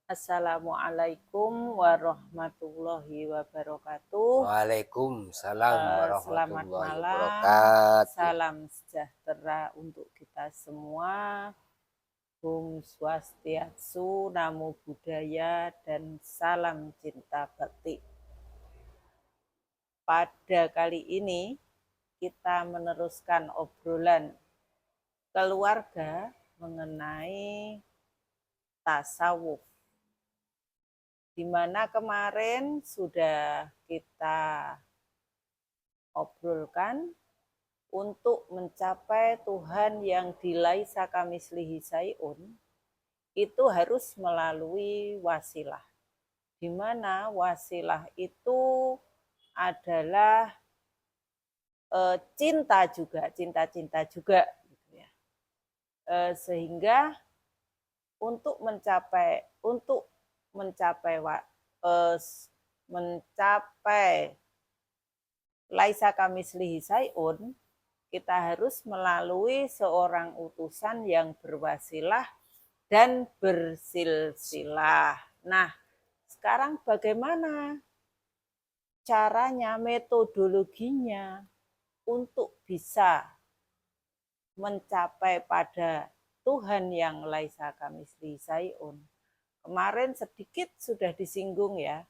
Assalamualaikum warahmatullahi wabarakatuh. Waalaikumsalam Selamat warahmatullahi malam, wabarakatuh. salam sejahtera untuk kita semua. Om Swastiastu, Namo Buddhaya, dan salam cinta bakti. Pada kali ini kita meneruskan obrolan keluarga mengenai tasawuf. Di mana kemarin sudah kita obrolkan untuk mencapai Tuhan yang dilaisa kamislihi sayun itu harus melalui wasilah. Di mana wasilah itu adalah cinta-cinta juga gitu ya. Sehingga untuk mencapai laisa kamislihi sayun, kita harus melalui seorang utusan yang berwasilah dan bersilsilah. Nah, sekarang bagaimana caranya, metodologinya untuk bisa mencapai pada Tuhan yang laisa kamislihi sayun. Kemarin sedikit sudah disinggung ya,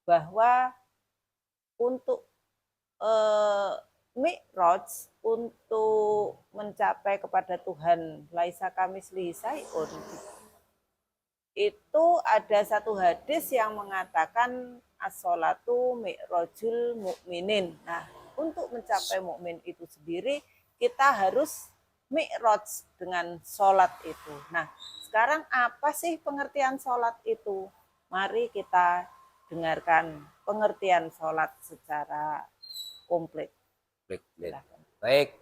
bahwa untuk Mi'raj, untuk mencapai kepada Tuhan laisa kamislihi sayun, itu ada satu hadis yang mengatakan as-sholatu mi'rajul mu'minin. Nah, untuk mencapai mukmin itu sendiri kita harus mi'raj dengan sholat itu. Nah, sekarang apa sih pengertian sholat itu? Mari kita dengarkan pengertian sholat secara komplit. Baik.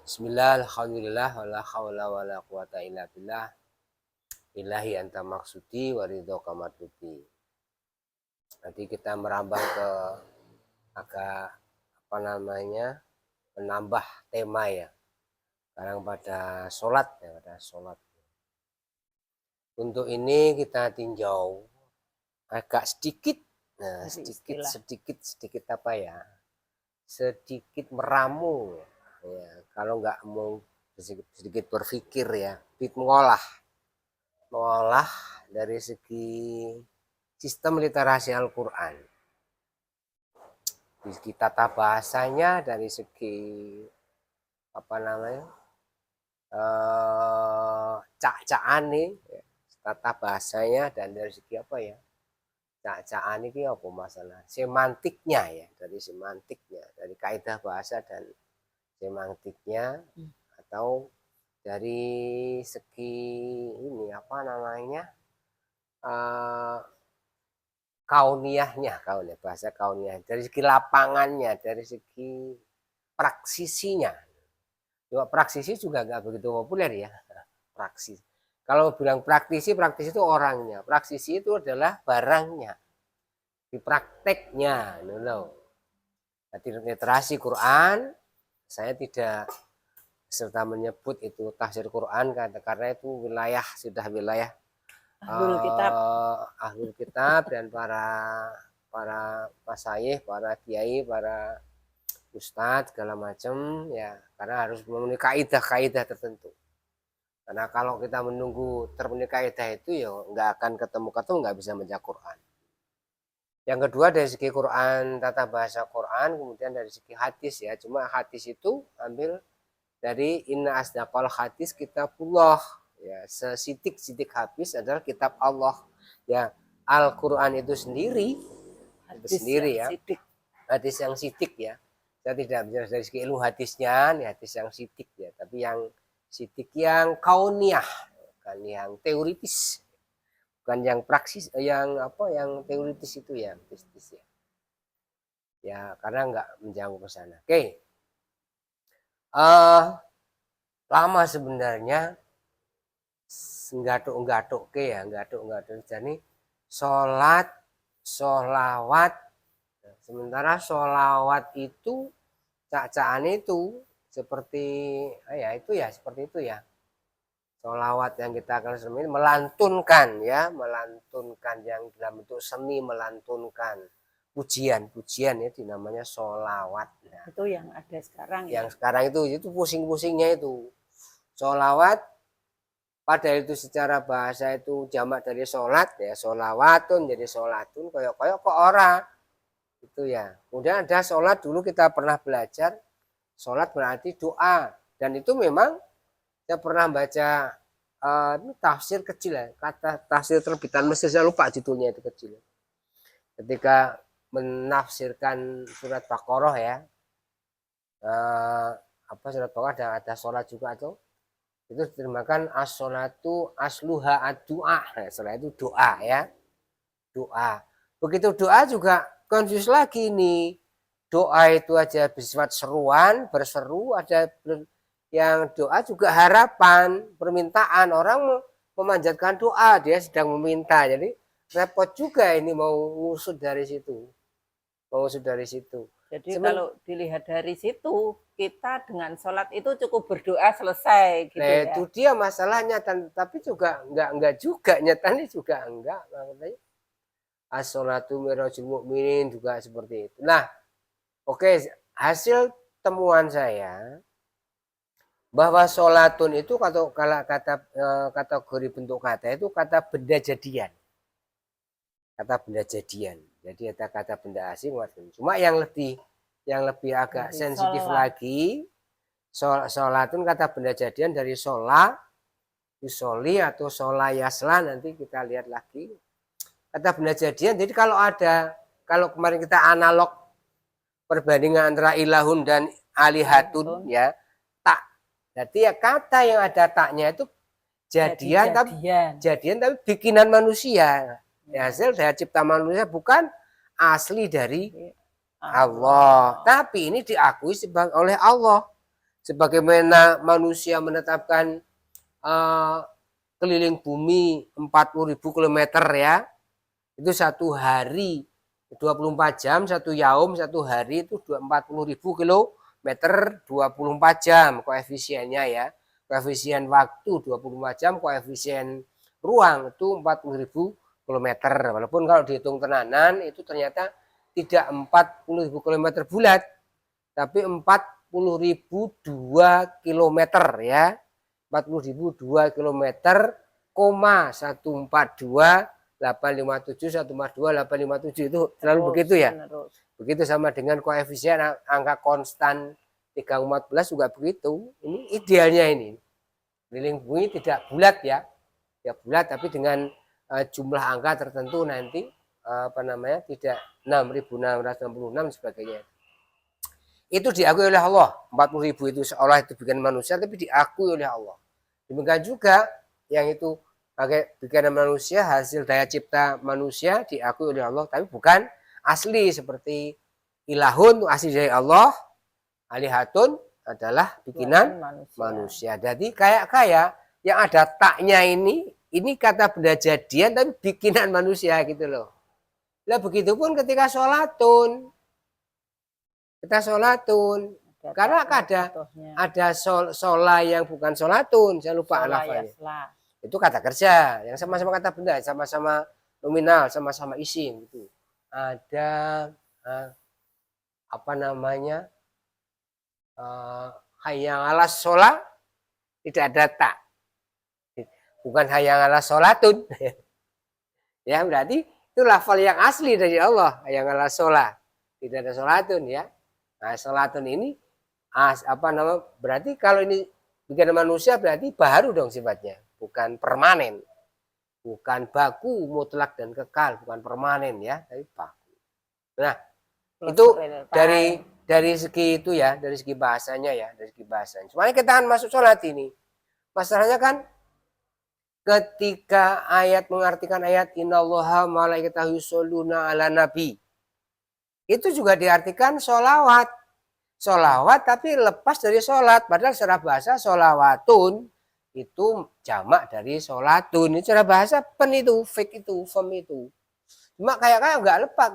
Bismillah, alhamdulillah, wala hawla wala quwata illa billah. Ilahi anta maksudi waridhoka matlubi. Nanti kita merambah ke agak menambah tema ya. Sekarang pada sholat ya, pada sholat. Untuk ini kita tinjau agak sedikit, nah sedikit apa ya? Sedikit meramu ya, kalau nggak mau sedikit berpikir ya, mengolah dari segi sistem literasi Al-Quran, di segi tata bahasanya, dari segi cak-cakan nih tata bahasanya, dan dari segi cak-cakan ini apa masalah semantiknya ya, dari kaidah bahasa dan semantiknya, atau dari segi ini kauniyahnya, bahasa kauniyah, dari segi lapangannya, dari segi praksisinya. Praksisi juga nggak begitu populer ya, praksis. Kalau bilang praktisi itu orangnya, praksisi itu adalah barangnya, di prakteknya. Jadi literasi Quran, saya tidak serta menyebut itu tafsir Quran karena itu sudah wilayah ahlul kitab dan para masyayikh, para kiai, para ustadz segala macam ya, karena harus memenuhi kaidah-kaidah tertentu. Karena kalau kita menunggu terpenuhi kaidah itu ya nggak akan ketemu, nggak bisa membaca Quran. Yang kedua dari segi Quran, tata bahasa Quran, kemudian dari segi hadis ya. Cuma hadis itu ambil dari inna asdaqal hadis kitabullah ya, sesidik-sidik habis adalah kitab Allah ya. Al-Quran itu sendiri ya, hadis yang sidik ya. Saya tidak bicara dari segi ilmu hadisnya, ini hadis yang sidik ya, tapi yang sidik yang kauniyah, bukan yang teoritis, bukan yang praksis, yang teoritis itu ya, bisnis ya. Ya, karena nggak menjangkau ke sana. Oke. Lama sebenarnya nggatuk-nggatuk ya, jadi sholawat. Sementara sholawat itu cak-cakan itu seperti seperti itu ya. Sholawat yang kita akan selama ini melantunkan ya, melantunkan yang dalam bentuk seni, melantunkan pujian ya dinamanya sholawat. Nah, Itu yang ada sekarang yang ya. sekarang itu pusing-pusingnya itu sholawat, padahal itu secara bahasa itu jamak dari sholat ya, sholawatun jadi sholatun, koyok-koyok kok ora itu ya. Kemudian ada sholat, dulu kita pernah belajar sholat berarti doa, dan itu memang saya pernah baca ini tafsir kecil ya, kata tafsir terbitan Mesir, saya lupa judulnya itu kecil. Ketika menafsirkan surat Baqarah ya, apa surat Baqarah ada sholat juga tuh, itu diterjemahkan as-sholatu asluha ad-du'a. Nah, setelah itu doa ya, doa. Begitu doa juga confuse lagi nih. Doa itu aja bersifat seruan, berseru, ada yang doa juga harapan, permintaan. Orang memanjatkan doa, dia sedang meminta. Jadi repot juga ini mau ngusut dari situ. Mau ngusut dari situ. Jadi kalau dilihat dari situ, kita dengan sholat itu cukup berdoa selesai gitu ya. Itu dia masalahnya, tapi juga enggak juga, nyatanya juga enggak. As-sholatu mirajul mu'minin juga seperti itu. Nah, oke, hasil temuan saya bahwa sholatun itu kalau kata kategori bentuk kata itu kata benda jadian. Kata benda jadian. Jadi ada kata benda asing. Cuma yang lebih agak sensitif lagi, sholatun kata benda jadian dari sholat, yusoli atau sholayasla, nanti kita lihat lagi. Kata benda jadian, jadi kalau kemarin kita analog perbandingan antara ilahun dan alihatun ya, tak. Jadi ya kata yang ada taknya itu jadian. Tapi bikinan manusia. Ya, hasil dari cipta manusia, bukan asli dari Allah. Tapi ini diakui oleh Allah. Sebagaimana manusia menetapkan keliling bumi 40.000 km ya. Itu satu hari 24 jam, satu yaum, satu hari itu 40.000 kilometer 24 jam koefisiennya ya. Koefisien waktu 24 jam, koefisien ruang itu 40.000 kilometer. Walaupun kalau dihitung tenanan itu ternyata tidak 40.000 kilometer bulat, tapi 40.002 kilometer ya. 40.002 kilometer, 142 857 142 857 itu selalu begitu ya. Begitu sama dengan koefisien angka konstan 314 juga begitu. Ini idealnya ini. Keliling bumi tidak bulat ya. Ya bulat tapi dengan jumlah angka tertentu nanti tidak 6.666 sebagainya. Itu diakui oleh Allah. 40.000 itu seolah itu bikin manusia tapi diakui oleh Allah. Demikian juga yang itu pakai bikinan manusia, hasil daya cipta manusia diakui oleh Allah, tapi bukan asli seperti ilahun asli dari Allah, alihatun adalah bikinan manusia. Jadi kayak yang ada taknya ini kata benda jadian tapi bikinan manusia gitu loh. Lah begitupun ketika sholatun. Kita sholatun. Karena ada sholat yang bukan sholatun, saya lupa lafaznya. Itu kata kerja yang sama-sama kata benda, sama-sama nominal, sama-sama isim gitu. Ada hayang alas sholat, tidak ada tak, bukan hayang alas sholatun. Ya berarti itu lafal yang asli dari Allah, hayang alas sholat, tidak ada sholatun ya. Nah sholatun ini berarti kalau ini bikin manusia berarti baru dong sifatnya. Bukan permanen, bukan baku mutlak dan kekal, bukan permanen ya, tapi baku. Nah itu dari segi itu ya, dari segi bahasanya ya, dari segi bahasanya. Semuanya kita akan masuk sholat ini. Masalahnya kan ketika ayat mengartikan ayat innallaha malaikatahu yusholluna ala nabi, itu juga diartikan sholawat. Sholawat tapi lepas dari sholat, padahal secara bahasa sholawatun itu jamak dari sholatun. Ini cara bahasa itu fake itu form itu. Cuma kayak nggak lepas,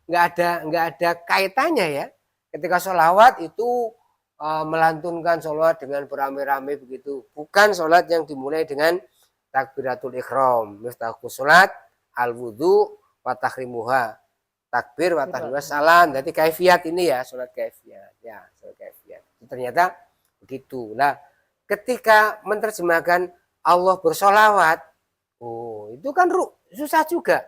nggak ada kaitannya ya. Ketika sholawat itu melantunkan sholat dengan beramai-ramai begitu. Bukan sholat yang dimulai dengan takbiratul ikhram. Mustahil sholat, al-wudu, wa tahrimuha. Takbir, wa tahrimuha, salam. Jadi kaifiat ini ya, sholat kaifiat. Ya, sholat kaifiat. Ternyata begitu. Nah, ketika menerjemahkan Allah bersolawat, oh itu kan susah juga.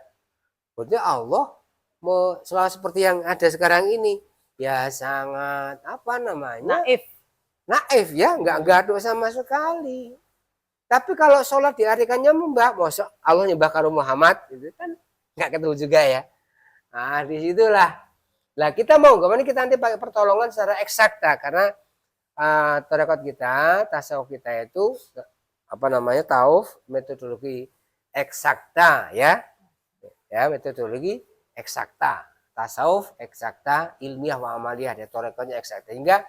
Berarti Allah mau selawat seperti yang ada sekarang ini, ya sangat apa namanya? Naif ya, nggak gaduh sama sekali. Tapi kalau sholat diartikannya nyembah, masa Allah nyembah karo Muhammad, itu kan nggak ketemu juga ya. Nah disitulah. Nah kita mau kemana kita nanti pakai pertolongan secara eksakta karena tarekat kita, tasawuf kita itu apa namanya tauf metodologi eksakta ya, metodologi eksakta, tasawuf eksakta, ilmiah wa amaliyah, ya tarekatnya eksakta hingga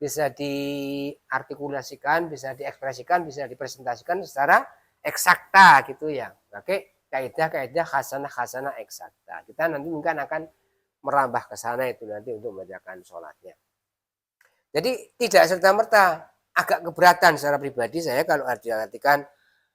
bisa diartikulasikan, bisa diekspresikan, bisa dipresentasikan secara eksakta gitu ya. Oke, kaidah-kaidah khasanah eksakta. Kita nanti mungkin akan merambah ke sana itu nanti untuk membacakan sholatnya. Jadi tidak serta-merta agak keberatan secara pribadi saya kalau diartikan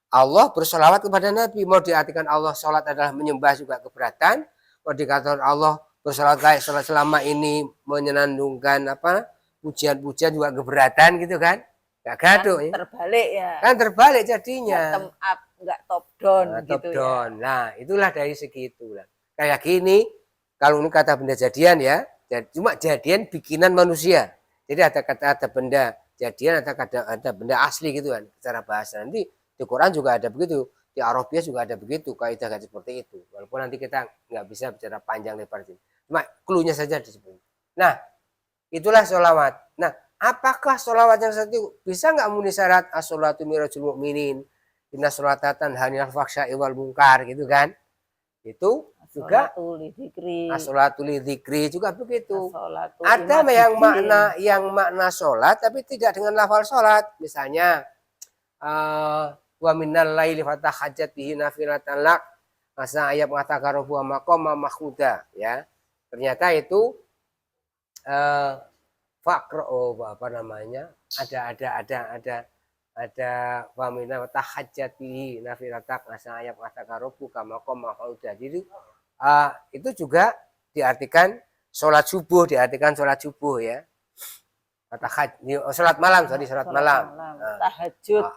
Allah bersolawat kepada Nabi. Mau diartikan Allah sholat adalah menyembah juga keberatan. Mau dikatakan Allah bersolawat kayak sholat selama ini menyenandungkan apa pujian-pujian juga keberatan gitu kan. Gak gaduh ya. Terbalik ya. Kan terbalik jadinya. Bottom up, nggak top down nah, gitu top down. ya. Nah itulah dari segi itu. Kayak gini, kalau ini kata benda jadian ya, cuma jadian bikinan manusia. Jadi ada benda jadian, ada benda asli gitu kan, secara bahasa. Nanti di Quran juga ada begitu, di Arabia juga ada begitu, kaidah seperti itu. Walaupun nanti kita nggak bisa bicara panjang lebar sini. Cuma cluenya saja disebut. Nah, itulah sholawat. Nah, apakah sholawat yang satu bisa nggak memenuhi syarat as-sholatu mirajul mu'minin, inna sholatatan hanil faksha'i wal munkar gitu kan? Itu juga as-sholatu lidzikri juga begitu. Ada yang makna sholat tapi tidak dengan lafal sholat. Misalnya wa minal laili fatahajjat bihi nafilatan lak asa ayat mengatakan wa maqama mahmuda ya. Ternyata itu apa namanya? Ada wa minal tahajjat bihi nafilatan asa ayat mengatakan buka maqama mahmuda. Jadi itu juga diartikan sholat subuh, ya. Sholat malam, sholat malam. Tahajud.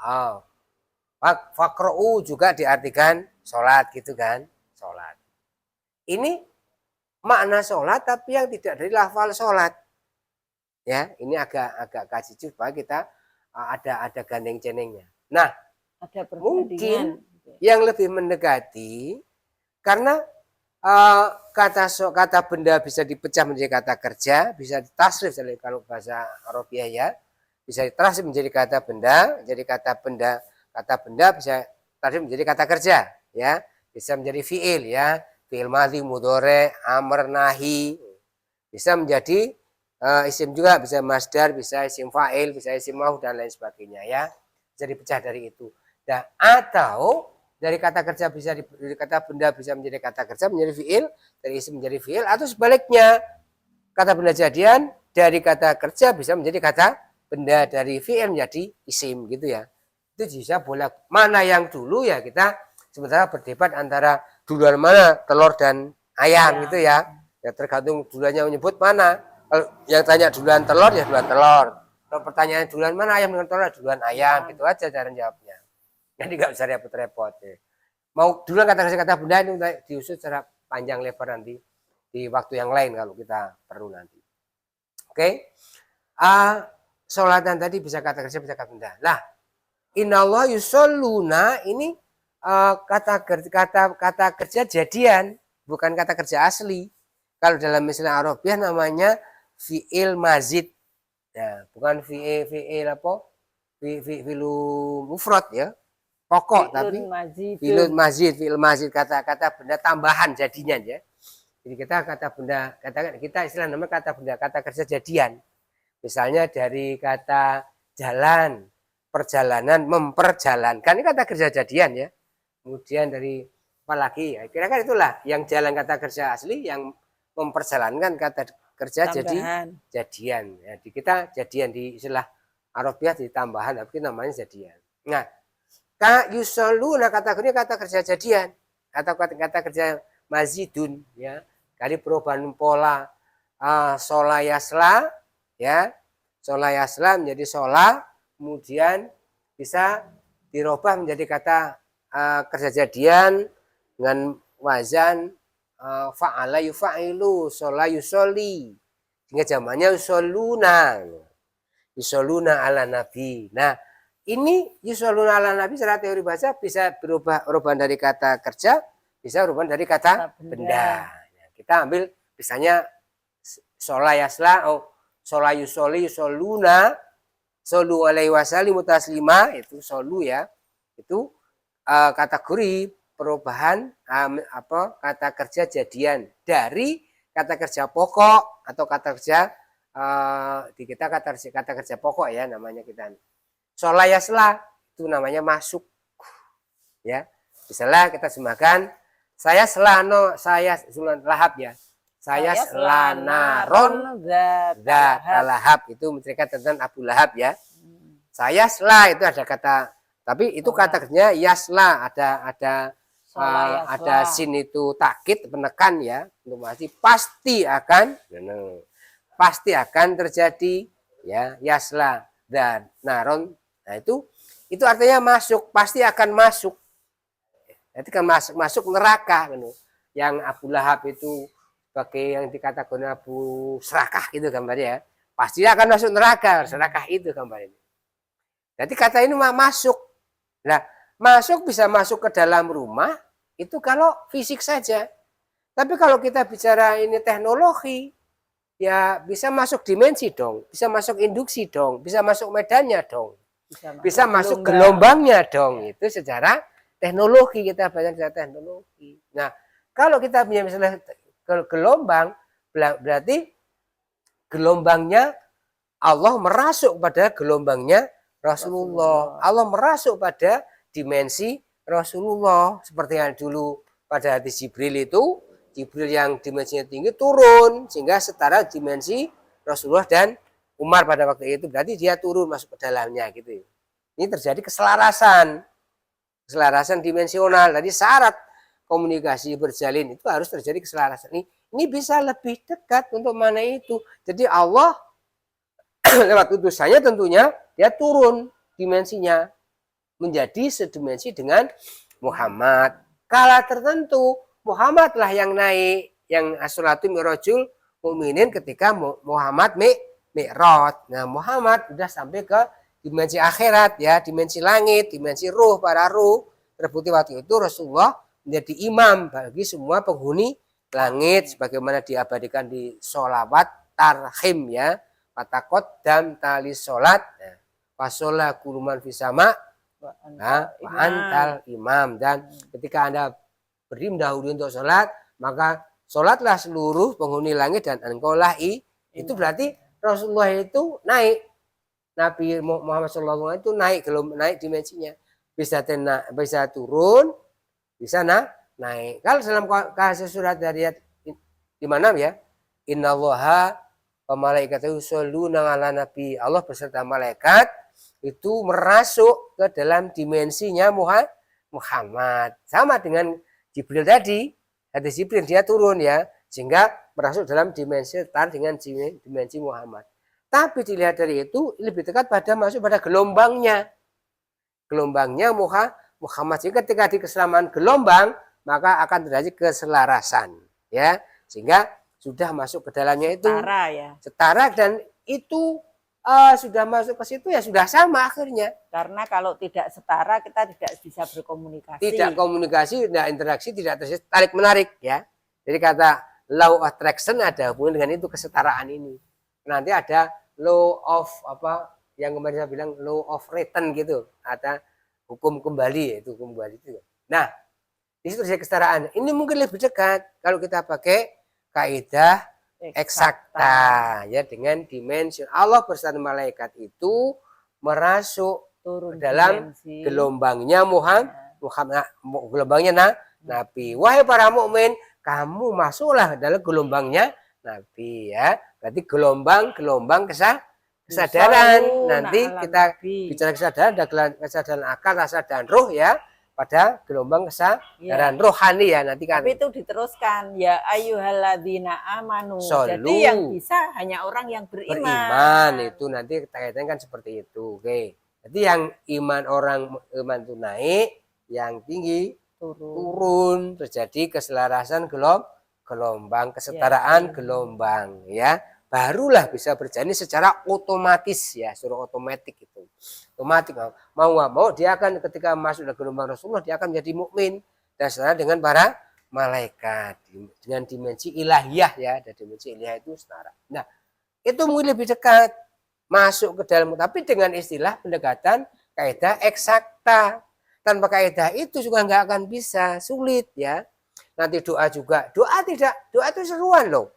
Fakro'u juga diartikan sholat gitu kan, sholat. Ini makna sholat tapi yang tidak dari lafal sholat. Ya, ini agak kaji supaya kita ada gandeng cenengnya. Nah, ada mungkin yang lebih mendekati karena kata benda bisa dipecah menjadi kata kerja, bisa ditasrif kalau bahasa Arabiah ya, bisa ditasrif menjadi kata benda, kata benda bisa tasrif menjadi kata kerja ya, bisa menjadi fiil ya, fiil madhi, mudhari, amr, nahi, bisa menjadi isim juga, bisa masdar, bisa isim fa'il, bisa isim maf'ul dan lain sebagainya ya, bisa dipecah dari itu. Nah, atau dari kata kerja bisa dari kata benda bisa menjadi kata kerja menjadi fiil, dari isim menjadi fiil, atau sebaliknya kata benda jadian dari kata kerja bisa menjadi kata benda, dari fiil menjadi isim gitu ya. Itu bisa boleh mana yang dulu ya, kita sementara berdebat antara duluan mana telur dan ayam gitu ya. Ya tergantung duluannya menyebut mana. Kalau yang tanya duluan telur ya duluan telur. Kalau pertanyaan duluan mana ayam dengan telur ya duluan ayam, gitu aja cara jawabnya. Jadi nggak usah repot-repot ya. Mau duluan kata benda itu diusut secara panjang lebar nanti di waktu yang lain kalau kita perlu nanti. Oke. Sholatan tadi bisa kata kerja, bisa kata benda. Lah, innallaha yusholluna ini kata kerja jadian, bukan kata kerja asli. Kalau dalam istilah Arabiah namanya fi'il mazid. Ya, bukan fi'il apa? Fi'il mufrad ya. Pokok tapi fi'il mazid kata benda tambahan jadinya ya. Jadi kita kata benda, kita istilah namanya kata benda, kata kerja jadian. Misalnya dari kata jalan, perjalanan, memperjalankan, ini kata kerja jadian ya. Kemudian dari apa lagi? Ya, kira-kira itulah yang jalan kata kerja asli, yang memperjalankan kata kerja jadi Tambahan. jadian. Ya, di kita jadian di istilah Arabiah di tambahan, tapi namanya jadian. Nah, yusoluna kata kerja jadian atau kata kerja mazidun ya. Dari perubahan pola sola yasla ya. Sola yasla menjadi sola, kemudian bisa dirubah menjadi kata kerja jadian dengan wazan fa'ala yufa'ilu, sola yusoli. Sehingga zamannya yusoluna ala nabi. Nah, ini yusoluna ala nabi secara teori bahasa bisa berubah dari kata kerja, bisa berubah dari kata benda. Nah, kita ambil misalnya sola yasla, sola yusoli, yusoluna, solu alaihi wasallim mutaslima, itu solu ya. Itu kategori perubahan kata kerja jadian dari kata kerja pokok atau kata kerja di kita kata kerja pokok ya namanya kita. Solayasla itu namanya masuk ya. Misalnya kita semakan saya selano, saya sulan lahap ya. Saya selanaron zat lahab, itu menceritakan tentang Abu Lahab ya. Saya sela itu ada kata, tapi itu kata kerjanya yasla, ada sin itu takkid penekan ya, untuk masih pasti akan terjadi ya, yasla dan naron. Nah itu artinya masuk, pasti akan masuk. Jadi kan masuk neraka yang Abu Lahab itu sebagai yang dikatakan Abu Serakah itu gambarnya ya. Pasti akan masuk neraka, serakah itu gambarnya. Jadi kata ini masuk. Nah, masuk bisa masuk ke dalam rumah itu kalau fisik saja. Tapi kalau kita bicara ini teknologi, ya bisa masuk dimensi dong, bisa masuk induksi dong, bisa masuk medannya dong, bisa masuk gelombangnya dong. Itu secara teknologi, kita baca secara teknologi. Nah, kalau kita punya misalnya gelombang, berarti gelombangnya Allah merasuk pada gelombangnya Rasulullah. Allah merasuk pada dimensi Rasulullah. Seperti yang dulu pada hadis Jibril itu, Jibril yang dimensinya tinggi turun sehingga setara dimensi Rasulullah dan Umar pada waktu itu. Berarti dia turun masuk ke dalamnya gitu. Ini terjadi keselarasan dimensional. Jadi syarat komunikasi berjalin itu harus terjadi keselarasan. Ini bisa lebih dekat untuk mana itu. Jadi Allah lewat utusannya tentunya dia turun dimensinya menjadi sedimensi dengan Muhammad. Kala tertentu Muhammadlah yang naik, yang as-salatu mi'rajul mukminin ketika Muhammad mi'raj. Nah, Muhammad sudah sampai ke dimensi akhirat ya, dimensi langit, dimensi ruh, para ruh. Terbukti waktu itu Rasulullah menjadi imam bagi semua penghuni langit sebagaimana diabadikan di sholawat tarhim ya. Patakot dan tali sholat fasolah kuluman fisama antal imam. Dan ketika Anda berdiri dahulu untuk sholat, maka sholatlah seluruh penghuni langit dan engkaulah itu berarti Rasulullah itu naik, Nabi Muhammad SAW itu naik dimensinya, bisa turun, bisa naik. Kalau dalam kasus surat dari di mana ya, innallaha malaikat itu sholuna ala nabi, Allah beserta malaikat itu merasuk ke dalam dimensinya Muhammad, sama dengan Jibril tadi. Hadis Jibril dia turun ya, sehingga merasuk dalam dimensi setara dengan dimensi Muhammad. Tapi dilihat dari itu lebih dekat pada masuk pada gelombangnya Muhammad. Jadi ketika di keselamatan gelombang maka akan terjadi keselarasan ya, sehingga sudah masuk ke dalamnya itu setara dan itu sudah masuk ke situ ya sudah sama akhirnya. Karena kalau tidak setara kita tidak bisa berkomunikasi. Tidak komunikasi, tidak interaksi, tidak terjadi tarik menarik ya. Jadi kata law of attraction ada hubungan dengan itu, kesetaraan ini. Nanti ada law of yang kemarin saya bilang law of return gitu, ada hukum kembali, itu hukum kembali itu. Nah, di situ terjadi kesetaraan. Ini mungkin lebih dekat kalau kita pakai kaidah eksakta ya, dengan dimensi Allah bersama malaikat itu merasuk turun dalam gelombangnya Muhammad, gelombangnya Nabi. Wahai para mukmin, kamu masuklah dalam gelombangnya nabi ya. Berarti gelombang kesadaran. Yusollu Nanti ala kita nabi. bicara kesadaran, ada kesadaran akal, rasa dan roh ya. Pada gelombang kesadaran rohani ya nanti kan. Tapi itu diteruskan ya ayyuhalladzina amanu. Solu. Jadi yang bisa hanya orang yang beriman. Beriman itu nanti kaitannya kan seperti itu. Oke. Jadi yang iman itu naik, yang tinggi turun, terjadi keselarasan gelombang, kesetaraan gelombang ya. Barulah bisa berjalan secara otomatis ya, suruh otomatis itu. Otomatis mau nggak mau dia akan ketika masuk dalam gelombang Rasulullah dia akan menjadi mukmin dan setara dengan para malaikat dengan dimensi ilahiyah ya, dan dimensi ilahiyah itu setara. Nah, itu mungkin lebih dekat masuk ke dalam, tapi dengan istilah pendekatan kaidah eksakta. Tanpa kaidah itu juga nggak akan bisa, sulit ya. Nanti doa juga, doa itu seruan loh.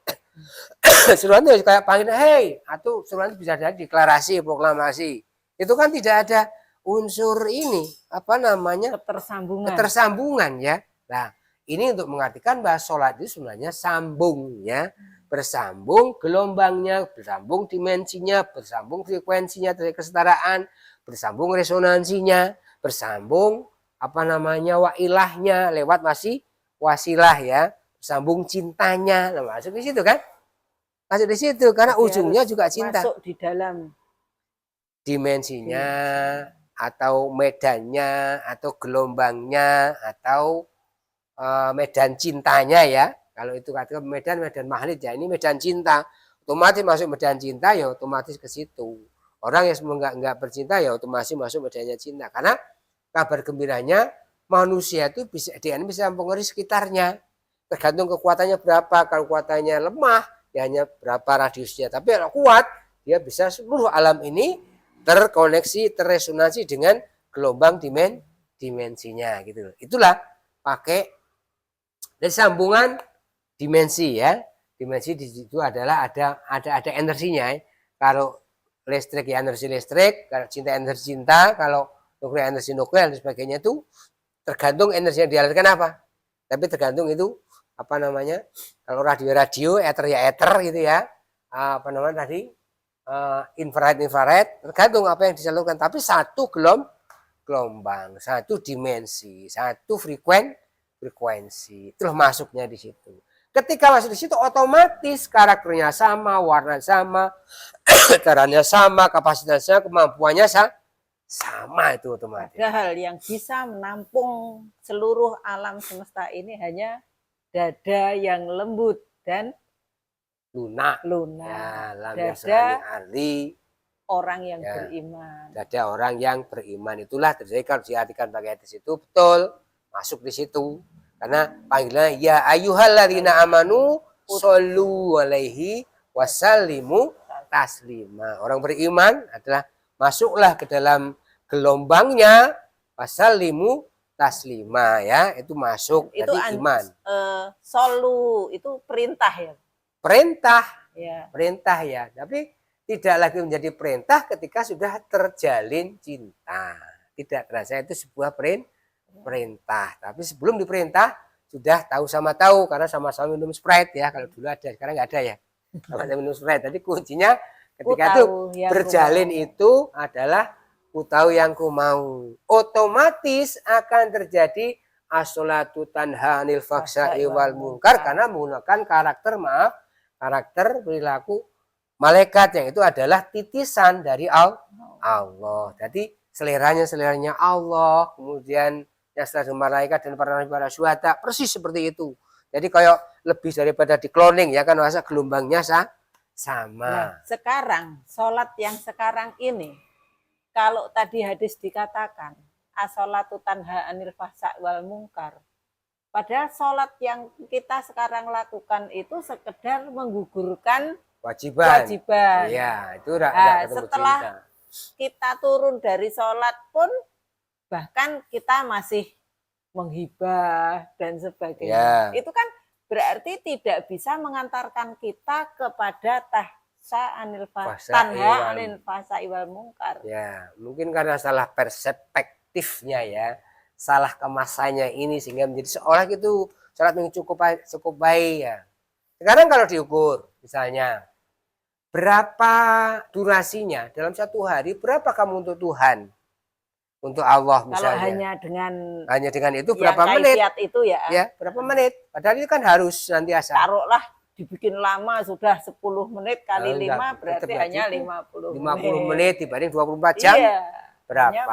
Seruan itu kayak panggil, hey, atau seruan itu bisa jadi deklarasi, proklamasi. Itu kan tidak ada unsur ini, apa namanya? Ketersambungan ya. Nah, ini untuk mengartikan bahwa sholat itu sebenarnya sambung ya. Bersambung gelombangnya, bersambung dimensinya, bersambung frekuensinya dari kesetaraan, bersambung resonansinya, bersambung apa namanya wailahnya lewat masih wasilah ya, bersambung cintanya, nah, masuk di situ kan? Masuk di situ karena jadi ujungnya juga cinta. Masuk di dalam dimensinya atau medannya atau gelombangnya atau medan cintanya ya. Kalau itu katakan medan magnet ya, ini medan cinta. Otomatis masuk medan cinta ya otomatis ke situ. Orang yang enggak bercinta ya otomatis masuk medannya cinta. Karena kabar gembiranya manusia itu bisa mempengaruhi sekitarnya. Tergantung kekuatannya berapa. Kalau kekuatannya lemah ya hanya berapa radiusnya. Tapi kalau kuat dia bisa seluruh alam ini terkoneksi, terresonansi dengan gelombang dimensinya gitu. Itulah pakai dari sambungan dimensi ya. Dimensi di situ adalah ada energinya. Kalau listrik ya energi listrik, kalau cinta energi cinta, kalau nuklir energi nuklir dan sebagainya itu tergantung energi yang dialirkan apa. Tapi tergantung itu apa namanya? Kalau radio ether ya ether gitu ya. Apa namanya tadi? Infrared tergantung apa yang disalurkan. Tapi satu gelombang, satu dimensi, satu frekuensi. Itulah masuknya di situ. Ketika masuk di situ otomatis karakternya sama, warna sama, caranya sama, kapasitasnya, kemampuannya sama itu otomatis. Padahal yang bisa menampung seluruh alam semesta ini hanya dada yang lembut dan lunak. Ya, dada arti orang yang beriman. Dada orang yang beriman itulah terjadi kalau diartikan pakai hadis itu betul masuk di situ. Karena panggilan ya ayyuhalladzina amanu shollu alaihi wasallimu taslima. Orang beriman adalah masuklah ke dalam gelombangnya wasallimu taslima ya, itu masuk itu dari iman. Solu itu perintah ya. Perintah ya, tapi tidak lagi menjadi perintah ketika sudah terjalin cinta. Tidak terasa itu sebuah perintah, tapi sebelum diperintah sudah tahu sama tahu karena sama-sama minum Sprite ya. Kalau dulu ada, sekarang nggak ada ya. Sama-sama minum Sprite. Jadi kuncinya ketika itu berjalin itu adalah ku tahu yang ku mau. Otomatis akan terjadi as-sholatu tanha 'anil fahsya'i wal munkar karena menggunakan karakter perilaku malaikat yang itu adalah titisan dari Allah. Jadi seleranya Allah, kemudian yang setelah malaikat dan para syuhada persis seperti itu. Jadi kayak lebih daripada di cloning ya kan, masa gelombangnya sama. Nah, sekarang sholat yang sekarang ini, kalau tadi hadis dikatakan as-sholatu tanha 'anil fahsya'i wal munkar, padahal sholat yang kita sekarang lakukan itu sekedar menggugurkan kewajiban. Iya, itu setelah kita turun dari sholat pun bahkan kita masih menghibah dan sebagainya. Itu kan berarti tidak bisa mengantarkan kita kepada tanha 'anil fahsya'i wal munkar. Ya, mungkin karena salah perspektifnya ya, salah kemasannya ini sehingga menjadi seolah gitu sholat yang cukup baik ya. Sekarang kalau diukur Misalnya, berapa durasinya dalam satu hari, berapa kamu untuk Tuhan, untuk Allah Kalau misalnya. hanya dengan itu yang berapa menit? kaifiat itu ya. Ya, berapa menit? Padahal itu kan harus nantiasa. Taruhlah dibikin lama sudah 10 menit kali Enggak, 5 berarti tetap hanya cukup. 50 menit dibanding 24 jam. Iya. Hanya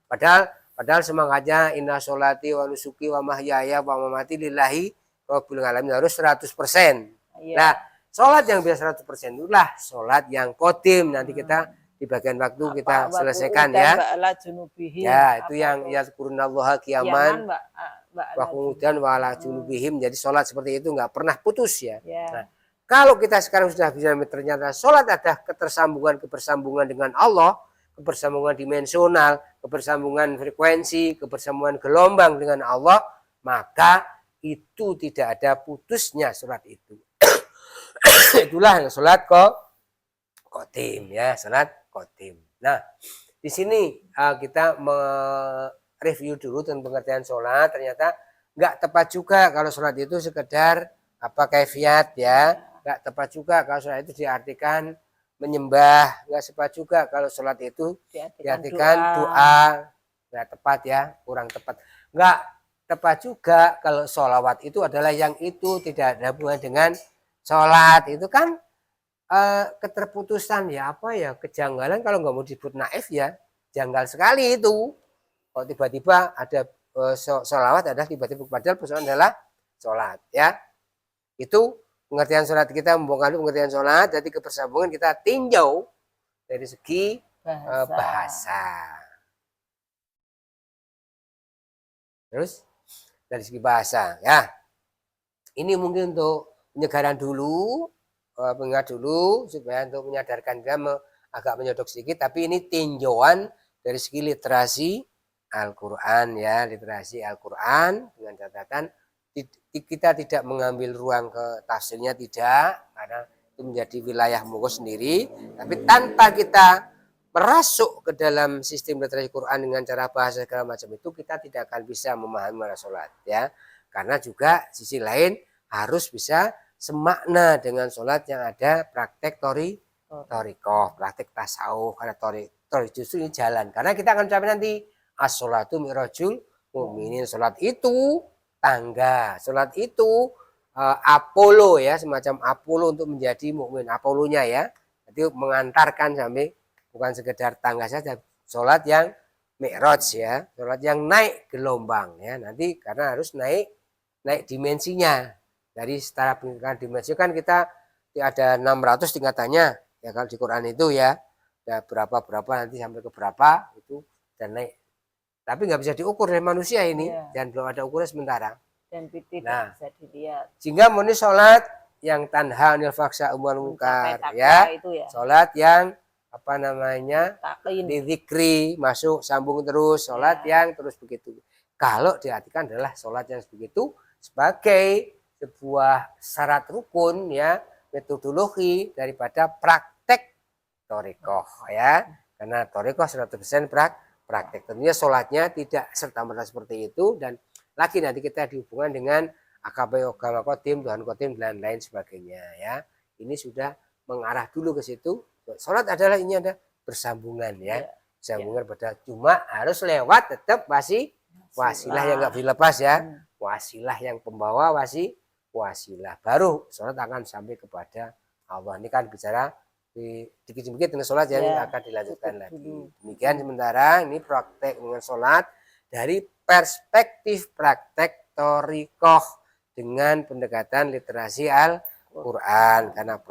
Berapa? Padahal semangatnya inna sholati wa nusuki wa mahyaya wa mamati lillahi rabbil alamin harus 100%. Iya. Nah, sholat yang biasa 100% itulah sholat yang kodim. Nanti kita di bagian waktu kita selesaikan ya. Ya, itu yang yazkurunallaha qiyaman wa qu'udan wa ala junubihim. Jadi sholat seperti itu nggak pernah putus ya. Nah, kalau kita sekarang sudah bisa ternyata sholat ada kebersambungan dengan Allah, kebersambungan dimensional, kebersambungan frekuensi, kebersambungan gelombang dengan Allah, maka itu tidak ada putusnya sholat itu. Itulah sholat kodim ya, sholat kodim. Nah, di sini kita mereview dulu tentang pengertian sholat. Ternyata nggak tepat juga kalau sholat itu sekedar apa kaifiat ya, nggak tepat juga kalau sholat itu diartikan menyembah, nggak tepat juga kalau sholat itu diartikan doa, nggak tepat ya, kurang tepat. Nggak tepat juga kalau sholawat itu adalah yang itu tidak ada hubungan dengan sholat. Itu kan keterputusan ya, apa ya, kejanggalan, kalau nggak mau disebut naif ya, janggal sekali itu. Kalau tiba-tiba ada sholawat adalah tiba-tiba, padahal persoalan adalah sholat ya. Itu pengertian sholat kita, membongkar pengertian sholat. Jadi kebersambungan kita tinjau dari segi bahasa. Terus dari segi bahasa ya. Ini mungkin untuk penyegaran dulu, pengingat dulu supaya untuk menyadarkan kita agak menyodok sedikit. Tapi ini tinjauan dari segi literasi Al-Quran ya, literasi Al-Quran dengan catatan kita tidak mengambil ruang ke tafsirnya, tidak, karena itu menjadi wilayah monggo sendiri. Tapi tanpa kita merasuk ke dalam sistem literasi Quran dengan cara bahasa segala macam itu, kita tidak akan bisa memahami mana sholat ya. Karena juga sisi lain harus bisa semakna dengan sholat yang ada praktek torikoh, praktek tasawuf. Karena tori justru ini jalan. Karena kita akan mencapai nanti as-sholatu mi'rajul mu'minin. Sholat itu tangga, sholat itu Apollo ya, semacam Apollo untuk menjadi mukmin, Apollonya ya. Jadi mengantarkan sampai, bukan sekedar tangga saja, sholat yang mi'raj ya, sholat yang naik gelombang ya. Nanti karena harus naik dimensinya. Dari setara pendidikan dimensi kan kita ada 600 tingkatannya ya kalau di Quran itu ya. Ada berapa nanti sampai ke berapa itu dan naik. Tapi nggak bisa diukur oleh manusia ini, dan belum ada ukuran sementara. Dan tidak bisa dilihat. Sehingga murni sholat yang tanha anil faksa umwal mungkar ya. Sholat yang apa namanya, dizikri, masuk sambung terus, sholat yang terus begitu. Kalau diartikan adalah sholat yang begitu sebagai sebuah syarat rukun ya, metodologi daripada praktek torikoh ya. Karena torikoh 100% praktek. Tentunya sholatnya tidak serta-merta seperti itu, dan lagi nanti kita dihubungkan dengan akabah agama kodim, Tuhan kodim, dan lain sebagainya ya. Ini sudah mengarah dulu ke situ. Sholat adalah ini ada bersambungan ya, bersambungan pada, cuma harus lewat tetap masih wasilah yang nggak dilepas ya, wasilah yang pembawa wasilah, baru sholat akan sampai kepada Allah. Ini kan bicara dikit-dikit dengan sholat yang akan dilanjutkan lagi. Demikian sementara ini praktek dengan sholat dari perspektif praktek torikoh dengan pendekatan literasi Al-Quran. Karena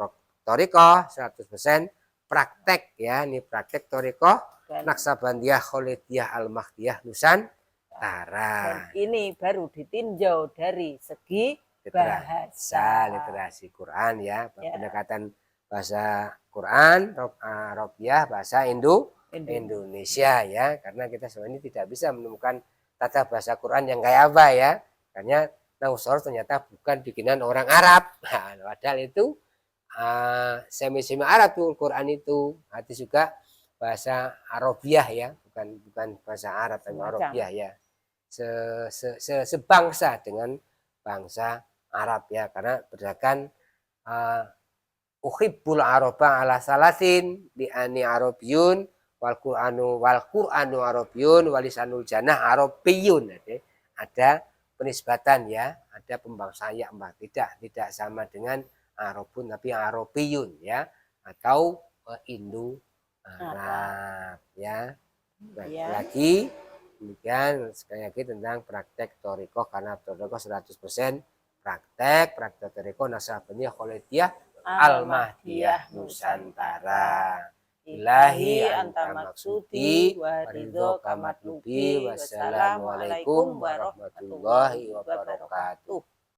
torikoh 100% praktek ya, ini praktek torikoh Naksabandiyah Kholidiyah Al-Mahdiyah Nusantara. Dan ini baru ditinjau dari segi bahasa, literasi Quran ya, pendekatan bahasa Quran, Arabiah, bahasa Indonesia ya, karena kita selama ini tidak bisa menemukan tata bahasa Quran yang kayak apa ya, karena Nausor ternyata bukan bikinan orang Arab. Nah, padahal itu semi-semi Arab tuh Quran itu, arti juga bahasa Arabiah ya, bukan bahasa Arab tapi Arabiah ya, sebangsa dengan bangsa Arab ya, karena berdasarkan uhibbul araba ala salasin di ani arabiyun wal qur'anu arabiyun walisanul janah arabiyun. Jadi ada penisbatan ya, ada pembangsaan ya Mbak. Tidak sama dengan arabun tapi arabiyun ya, atau Indo Arab ya. Baik, Ya. lagi demikian sekali lagi tentang praktek toriko, karena toriko 100% praktek toriko nasabahnya Kholidiyah Al-Mahdiyah Nusantara. Ilahi anta maksudi wa ridho kamatlubi. Wassalamualaikum warahmatullahi wabarakatuh.